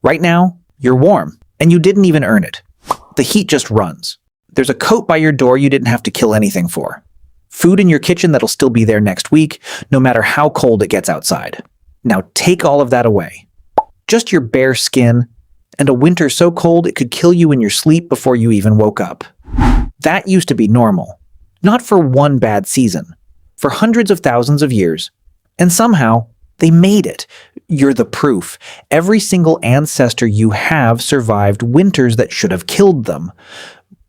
Right now, you're warm, and you didn't even earn it. The heat just runs. There's a coat by your door you didn't have to kill anything for. Food in your kitchen that'll still be there next week, no matter how cold it gets outside. Now take all of that away. Just your bare skin, and a winter so cold it could kill you in your sleep before you even woke up. That used to be normal. Not for one bad season. For hundreds of thousands of years. And somehow, they made it. You're the proof. Every single ancestor you have survived winters that should have killed them.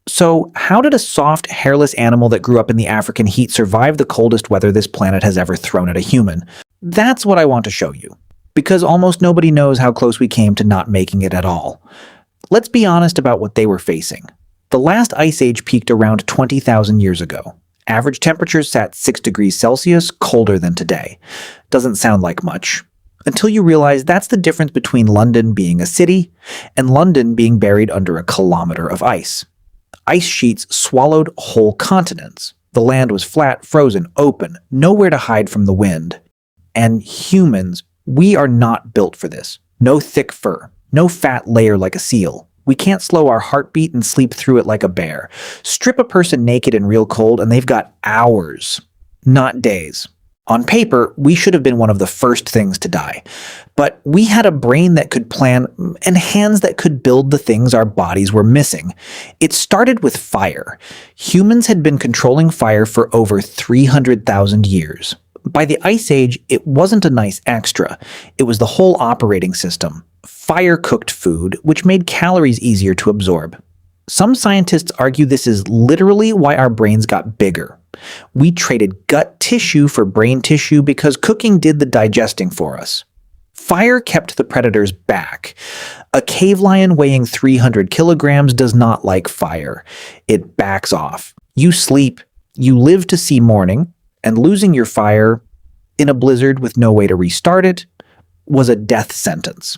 So, how did a soft, hairless animal that grew up in the African heat survive the coldest weather this planet has ever thrown at a human? That's what I want to show you. Because almost nobody knows how close we came to not making it at all. Let's be honest about what they were facing. The last ice age peaked around 20,000 years ago. Average temperatures sat 6 degrees Celsius colder than today. Doesn't sound like much. Until you realize that's the difference between London being a city and London being buried under a kilometer of ice. Ice sheets swallowed whole continents. The land was flat, frozen, open, nowhere to hide from the wind. And humans, we are not built for this. No thick fur, no fat layer like a seal. We can't slow our heartbeat and sleep through it like a bear. Strip a person naked and real cold and they've got hours, not days. On paper, we should have been one of the first things to die. But we had a brain that could plan and hands that could build the things our bodies were missing. It started with fire. Humans had been controlling fire for over 300,000 years. By the Ice Age, it wasn't a nice extra. It was the whole operating system. Fire-cooked food, which made calories easier to absorb. Some scientists argue this is literally why our brains got bigger. We traded gut tissue for brain tissue because cooking did the digesting for us. Fire kept the predators back. A cave lion weighing 300 kilograms does not like fire. It backs off. You sleep, you live to see morning, and losing your fire in a blizzard with no way to restart it was a death sentence.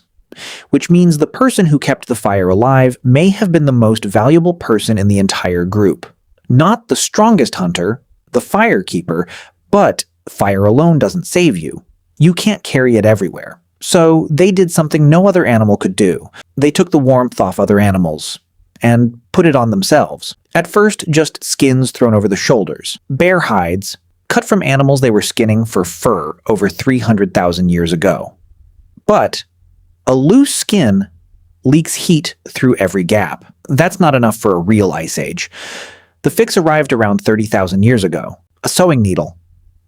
Which means the person who kept the fire alive may have been the most valuable person in the entire group. Not the strongest hunter, the fire keeper, but fire alone doesn't save you. You can't carry it everywhere. So they did something no other animal could do. They took the warmth off other animals and put it on themselves. At first, just skins thrown over the shoulders, bare hides, cut from animals they were skinning for fur over 300,000 years ago. But a loose skin leaks heat through every gap. That's not enough for a real ice age. The fix arrived around 30,000 years ago. A sewing needle,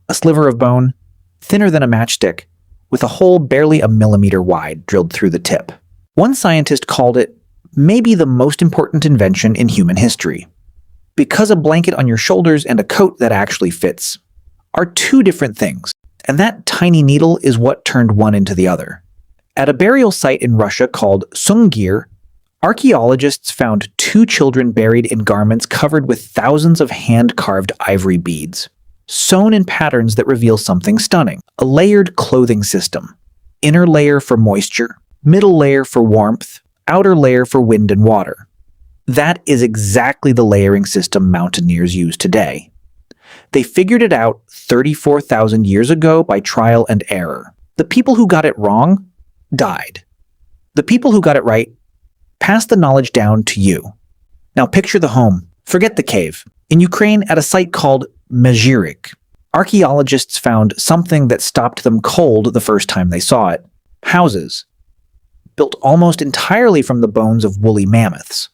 a sliver of bone, thinner than a matchstick, with a hole barely a millimeter wide drilled through the tip. One scientist called it maybe the most important invention in human history. Because a blanket on your shoulders and a coat that actually fits are two different things, and that tiny needle is what turned one into the other. At a burial site in Russia called Sungir, archaeologists found 2 children buried in garments covered with thousands of hand-carved ivory beads, sewn in patterns that reveal something stunning. A layered clothing system. Inner layer for moisture, middle layer for warmth, outer layer for wind and water. That is exactly the layering system mountaineers use today. They figured it out 34,000 years ago by trial and error. The people who got it wrong died. The people who got it right passed the knowledge down to you. Now picture the home. Forget the cave. In Ukraine, at a site called Mezhyryk, archaeologists found something that stopped them cold the first time they saw it. Houses. Built almost entirely from the bones of woolly mammoths.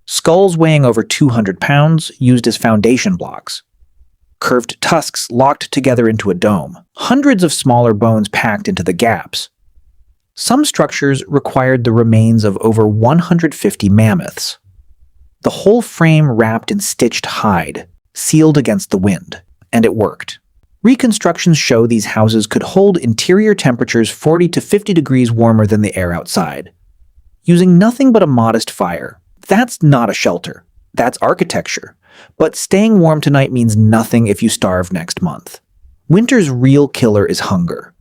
Skulls weighing over 200 pounds used as foundation blocks. Curved tusks locked together into a dome. Hundreds of smaller bones packed into the gaps. Some structures required the remains of over 150 mammoths. The whole frame wrapped in stitched hide, sealed against the wind, and it worked. Reconstructions show these houses could hold interior temperatures 40 to 50 degrees warmer than the air outside. Using nothing but a modest fire. That's not a shelter. That's architecture. But staying warm tonight means nothing if you starve next month. Winter's real killer is hunger.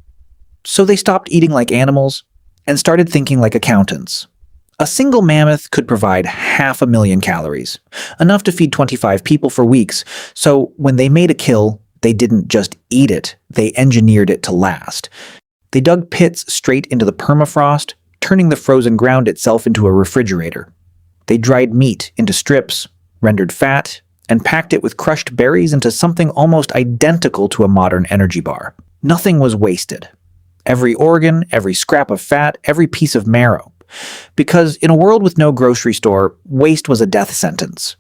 So they stopped eating like animals and started thinking like accountants. A single mammoth could provide 500,000 calories, enough to feed 25 people for weeks. So when they made a kill, they didn't just eat it, they engineered it to last. They dug pits straight into the permafrost, turning the frozen ground itself into a refrigerator. They dried meat into strips, rendered fat, and packed it with crushed berries into something almost identical to a modern energy bar. Nothing was wasted. Every organ, every scrap of fat, every piece of marrow. Because in a world with no grocery store, waste was a death sentence.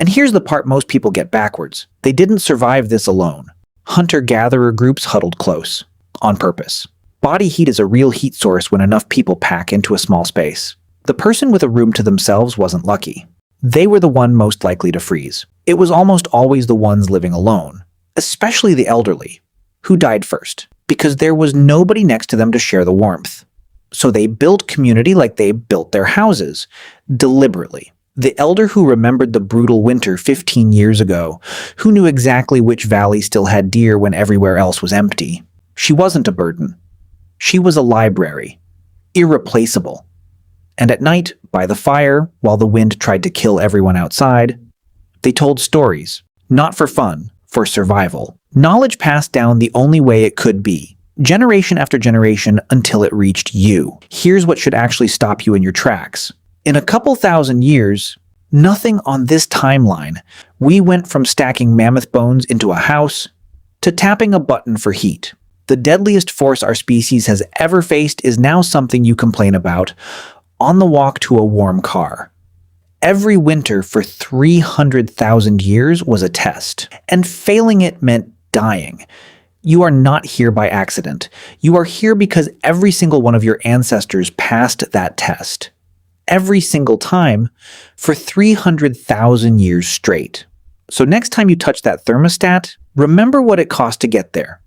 And here's the part most people get backwards. They didn't survive this alone. Hunter-gatherer groups huddled close, on purpose. Body heat is a real heat source when enough people pack into a small space. The person with a room to themselves wasn't lucky. They were the one most likely to freeze. It was almost always the ones living alone, especially the elderly, who died first, because there was nobody next to them to share the warmth. So they built community like they built their houses, deliberately. The elder who remembered the brutal winter 15 years ago, who knew exactly which valley still had deer when everywhere else was empty. She wasn't a burden. She was a library, irreplaceable. And at night, by the fire, while the wind tried to kill everyone outside, they told stories, not for fun, for survival. Knowledge passed down the only way it could be, generation after generation until it reached you. Here's what should actually stop you in your tracks. In a couple thousand years, nothing on this timeline, we went from stacking mammoth bones into a house to tapping a button for heat. The deadliest force our species has ever faced is now something you complain about on the walk to a warm car. Every winter for 300,000 years was a test, and failing it meant dying. You are not here by accident. You are here because every single one of your ancestors passed that test. Every single time for 300,000 years straight. So next time you touch that thermostat, remember what it cost to get there.